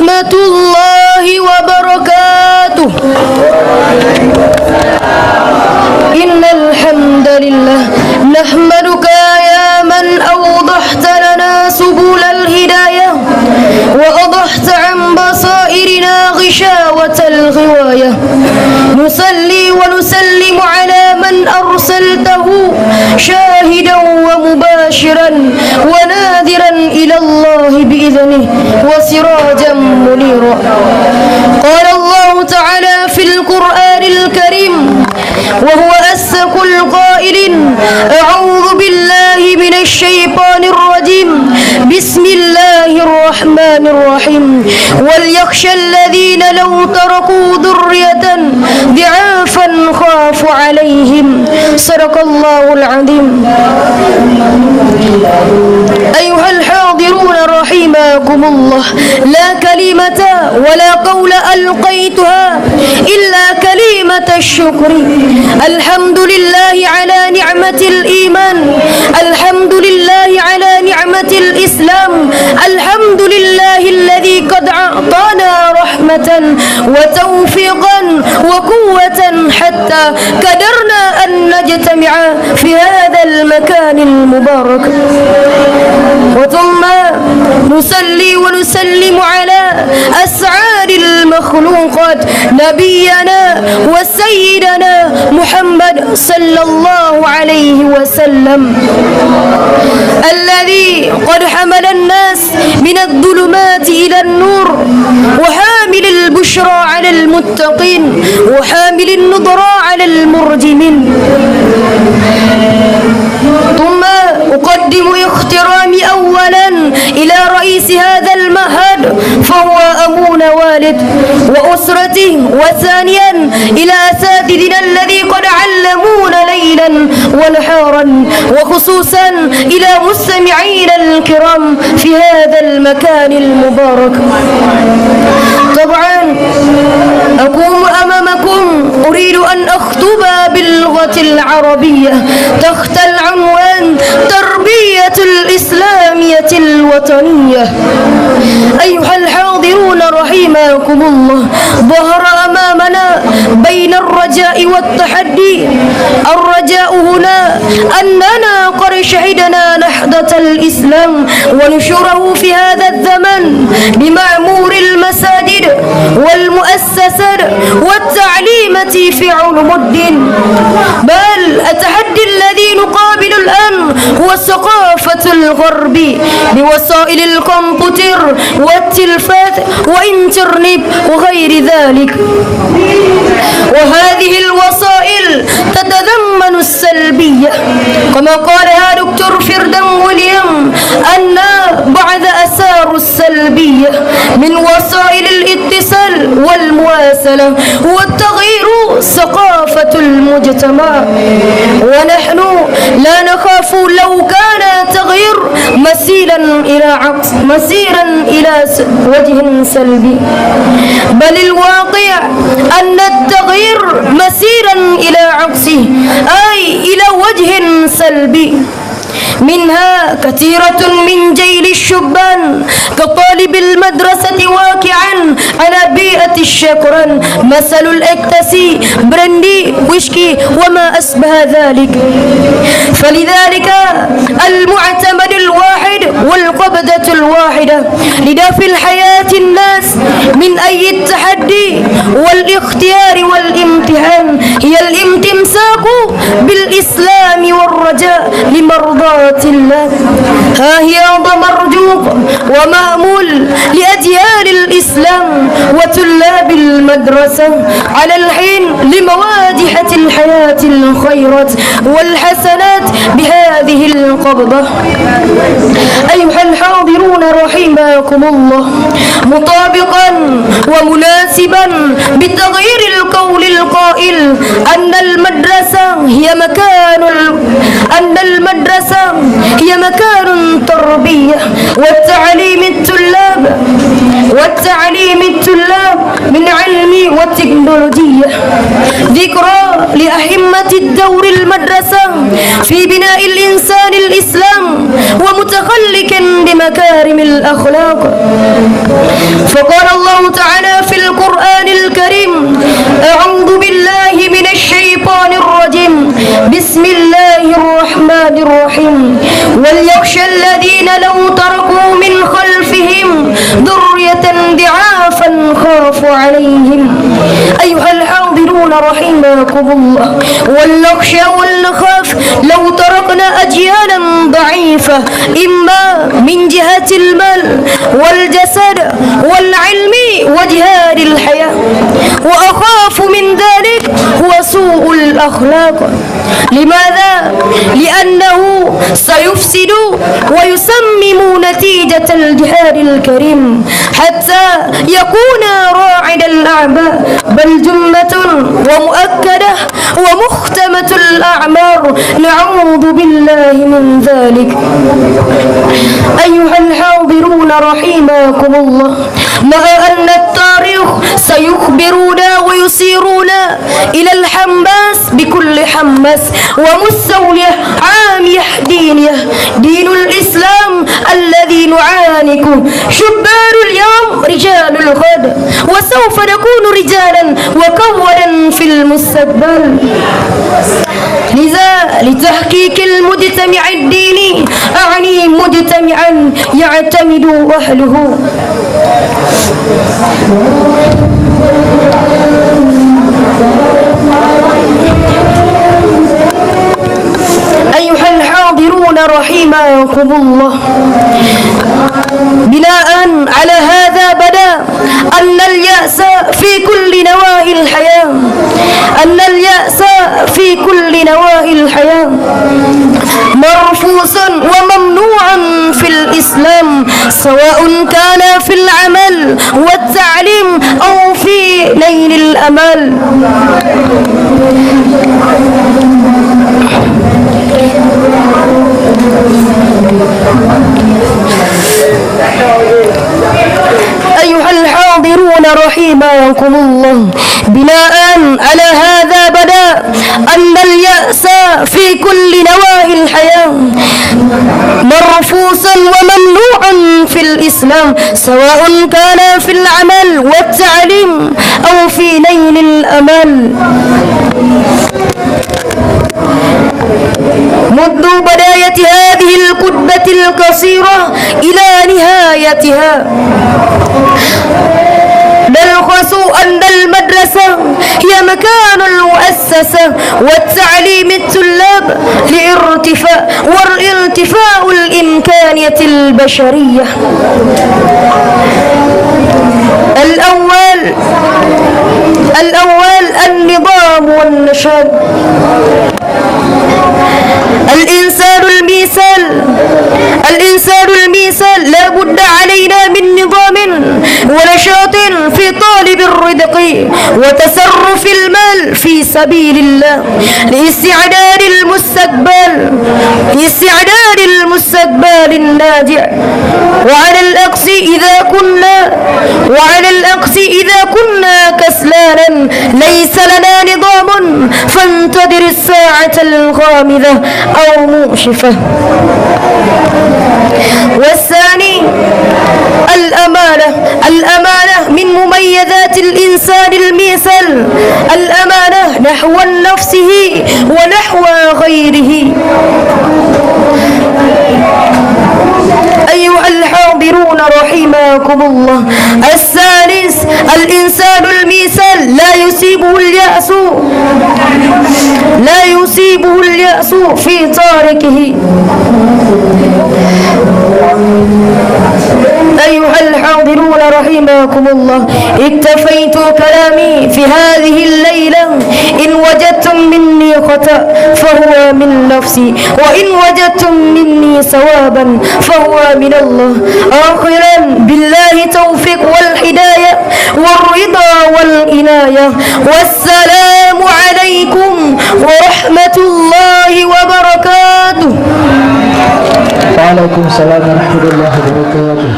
ورحمة الله وبركاته. إن الحمد لله نحمدك يا من أوضحت لنا سبل الهداية وأضحت عن بصائرنا غشاوة الغواية. نصلي ونسلم على من أرسلته شاهدا ومباشرا وناذرا إلى الله بإذنه وسراجا منيرا. قال الله تعالى في القرآن الكريم وهو أصدق القائلين: أعوذ بالله من الشيطان الرجيم، بسم الله الرحمن الرحيم. وليخشى الذين لو تركوا ذرية ضعافا خافوا عليهم. صدق الله العظيم. أيها الحاضرون رحمكم الله، لا كلمة ولا قول ألقيتها إلا كلمة الشكر. الحمد لله على نعمة الإيمان، الحمد لله على نعمة الإسلام، الحمد لله الذي قد أعطانا رحمة وتوفيقا وقوة حتى قدرنا أن نجتمع في هذا المكان المبارك. وثم نصلي ونسلم على أسعار المخلوقات نبينا وسيدنا محمد صلى الله عليه وسلم، الذي قد حمل الناس من الظلمات إلى النور، وحامل البشرى على المتقين، وحامل النضرى على المرجمين. ثم أقدم احترامي أولا إلى رئيس هذا المعهد فهو أبونا والد وأسرته، وثانيا إلى أساتذتنا الذي قد علمونا ليلا ونهارا، وخصوصا إلى مستمعينا الكرام في هذا المكان المبارك. طبعا أقوم أمامكم أريد أن أخطب باللغة العربية تحت العنوان تربية الإسلامية الوطنية. أيها الحاضرون رحمكم الله، ظهر أمامنا بين الرجاء والتحدي. الرجاء هنا أننا قد شهدنا نهضة الإسلام ونشره في هذا الزمن بمعمور المساجد والمؤسسات والتعليمة في علوم الدين. بل التحدي الذي نقابل الآن هو ثقافة الغرب بوسائل الكمبيوتر والتلفاز وإنترنت وغير ذلك، وهذه الوسائل تتضمن السلبية كما قالها دكتور فردان ويليام أن بعض آثار السلبية من وسائل الاتصال والمواصلة هو تغيير ثقافة المجتمع، ونحن لا نخاف لو كان تغيير مسيرا إلى وجه سلبي، بل الواقع أن التغيير مسيرا إلى عكسه أي إلى وجه سلبي. منها كثيرة من جيل الشبان كطالب المدرسة واقعا على بيئة الشكران، مثل الإكتسي برندي ويشكي وما أشبه ذلك. فلذلك المعتمد الواحد والقبضة الواحدة لدفع الحياة الناس من أي التحدي والاختيار والامتحان هي الامتساك بالإسلام والرجاء لمرضات الله. ها هي مرجوق ومأمول لأجيال الإسلام وطلاب المدرسة على الحين لمواجهة الحياة الخيرات والحسنات بهذه القبضة. أيها الحاضرون رحمكم الله، مطابقا ومناسبا بتغيير القول القائل أن المدرسة هي مكان تربية والتعليم الطلاب من علم والتكنولوجيا. ذكرى لأهمة الدور المدرسة في بناء الإنسان الإسلام ومتخلق بمكارم الأخلاق. فقال الله تعالى في القرآن الكريم: أعوذ بالله من الشيطان الرجيم، بسم الله الرحمن الرحيم. وليخشى الذين لو تركوا من خلفهم ذرية ضعافا خافوا عليهم. أيها الحاضرون رحمكم الله، ولنخشى ونخاف لو تركنا أجيالا ضعيفة، إما من جهة المال والجسد والعلم وجهاد الحياة، وأخاف من ذلك هو سوء الأخلاق. لماذا؟ لأنه سيفسد ويسمم نتيجة الجهاد الكريم حتى يكون راعد الأعباء، بل جمة ومؤكدة ومختمة الأعمار، نعوذ بالله من ذلك. أيها الحاضرون رحمكم الله، مع أن التاريخ سيخبرنا ويسيرنا إلى الحماس بكل حماس ومستولية عامية دينية، دين الإسلام الذي نعانقه. شبان اليوم رجال الغد، وسوف نكون رجالا وكونا في المستقبل. لذا لتحقيق المجتمع الديني، أعني مجتمعا يعتمد أهله. أيها الحاضرون رحمكم الله، بناء على هذا بدا أن اليأس في كل نواحي الحياة، أن اليأس في كل نواحي الحياة مرفوض وممنوع في الإسلام، سواء كان في العمل والتعليم أو في نيل الأمل. أيها الحاضرون رحمكم الله، بناء على هذا بدا أن اليأس في كل نواحي الحياة مرفوض وممنوع في الإسلام، سواء كان في العمل والتعليم أو في نيل الأمل. منذ بداية هذه الكتبة القصيرة إلى نهايتها نلخص أن المدرسة هي مكان المؤسسة والتعليم الطلاب والارتفاع الإمكانية البشرية. الأول النظام والنشاط. الإنسان الميسال لا بد علينا من نظام ونشاط في طالب الرزق وتصرف المال في سبيل الله لاستعداد المستقبل الناجع. وعلى العكس إذا كنا كسلانا ليس لنا نظام فانتظر الساعة الغامضة أو مؤشفة. والثاني الأمانة من مميزات الإنسان الميسل، الأمانة نحو نفسه ونحو غيره. أيها الحاضرون رحمكم الله، الثالث الإنسان الميسل لا يصيبه اليأس في تاركه. أيها الحاضرون رحمكم الله، اكتفيت كلامي في هذه الليلة. إن وجدتم مني خطأ فهو من نفسي، وإن وجدتم مني صوابا فهو من الله. آخرا بالله توفيق والهداية والرضا والعناية. والسلام عليكم ورحمة الله وبركاته. وعليكم السلام ورحمة الله وبركاته.